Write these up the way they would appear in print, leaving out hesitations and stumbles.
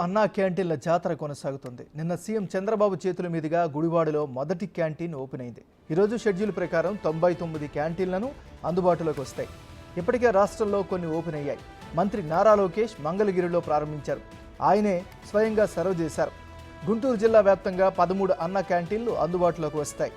అన్నా క్యాంటీన్ల జాతర కొనసాగుతుంది. నిన్న సీఎం చంద్రబాబు చేతుల మీదుగా గుడివాడలో మొదటి క్యాంటీన్ ఓపెన్ అయింది. ఈరోజు షెడ్యూల్ ప్రకారం 99 క్యాంటీన్లను అందుబాటులోకి వస్తాయి. ఇప్పటికే రాష్ట్రంలో కొన్ని ఓపెన్ అయ్యాయి. మంత్రి నారా లోకేష్ మంగళగిరిలో ప్రారంభించారు. ఆయనే స్వయంగా సర్వ్ చేశారు. గుంటూరు జిల్లా వ్యాప్తంగా 13 అన్నా క్యాంటీన్లు అందుబాటులోకి వస్తాయి.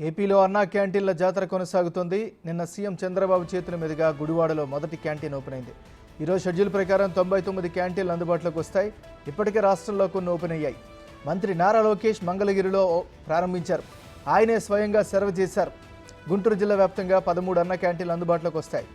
ఏపీలో అన్నా క్యాంటీన్ల జాతర కొనసాగుతోంది. నిన్న సీఎం చంద్రబాబు చేతుల మీదుగా గుడివాడలో మొదటి క్యాంటీన్ ఓపెన్ అయింది. ఈరోజు షెడ్యూల్ ప్రకారం 99 క్యాంటీన్లు అందుబాటులోకి వస్తాయి. ఇప్పటికే రాష్ట్రంలో కొన్ని ఓపెన్ అయ్యాయి. మంత్రి నారా లోకేష్ మంగళగిరిలో ప్రారంభించారు. ఆయనే స్వయంగా సర్వ్ చేశారు. గుంటూరు జిల్లా వ్యాప్తంగా 13 అన్నా క్యాంటీన్లు అందుబాటులోకి వస్తాయి.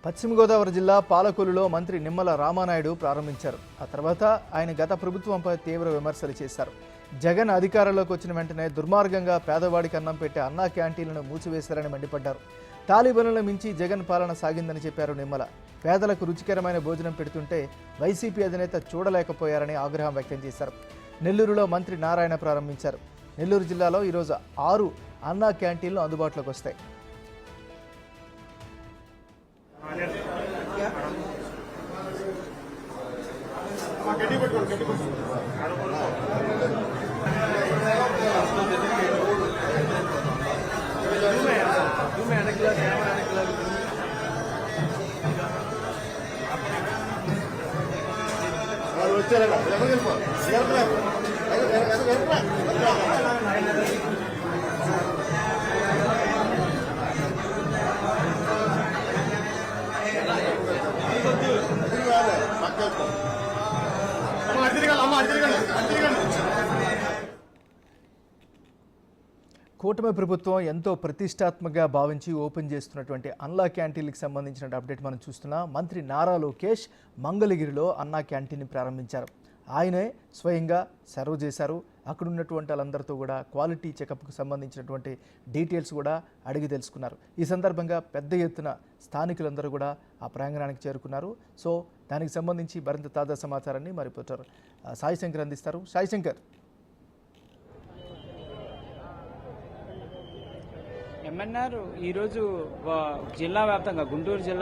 పశ్చిమ గోదావరి జిల్లా పాలకొల్లులో మంత్రి నిమ్మల రామానాయుడు ప్రారంభించారు. ఆ తర్వాత ఆయన గత ప్రభుత్వంపై తీవ్ర విమర్శలు చేశారు. జగన్ అధికారంలోకి వచ్చిన వెంటనే దుర్మార్గంగా పేదవాడికి అన్నం పెట్టే అన్నా క్యాంటీన్లను మూసివేశారని మండిపడ్డారు. తాలిబాన్లను మించి జగన్ పాలన సాగిందని చెప్పారు నిమ్మల. పేదలకు రుచికరమైన భోజనం పెడుతుంటే వైసీపీ అధినేత చూడలేకపోయారని ఆగ్రహం వ్యక్తం చేశారు. నెల్లూరులో మంత్రి నారాయణ ప్రారంభించారు. నెల్లూరు జిల్లాలో ఈరోజు 6 అన్నా క్యాంటీన్లు అందుబాటులోకి వస్తాయి. కూటమి ప్రభుత్వం ఎంతో ప్రతిష్టాత్మకంగా భావించి ఓపెన్ చేస్తున్నటువంటి అన్నా క్యాంటీన్లకు సంబంధించిన అప్డేట్ మనం చూస్తున్నాం. మంత్రి నారా లోకేష్ మంగళగిరిలో అన్నా క్యాంటీన్ని ప్రారంభించారు. ఆయనే స్వయంగా సర్వ్ చేశారు. అక్కడ ఉన్నటువంటి వాళ్ళందరితో కూడా క్వాలిటీ చెకప్కు సంబంధించినటువంటి డీటెయిల్స్ కూడా అడిగి తెలుసుకున్నారు. ఈ సందర్భంగా పెద్ద ఎత్తున స్థానికులందరూ కూడా ఆ ప్రాంగణానికి చేరుకున్నారు. సో దానికి సంబంధించి మరింత తాజా సమాచారాన్ని మరి రిపోర్టర్ సాయి శంకర్ అందిస్తారు. సాయి శంకర్, ఎంఎన్ఆర్ ఈరోజు జిల్లా వ్యాప్తంగా గుంటూరు జిల్లా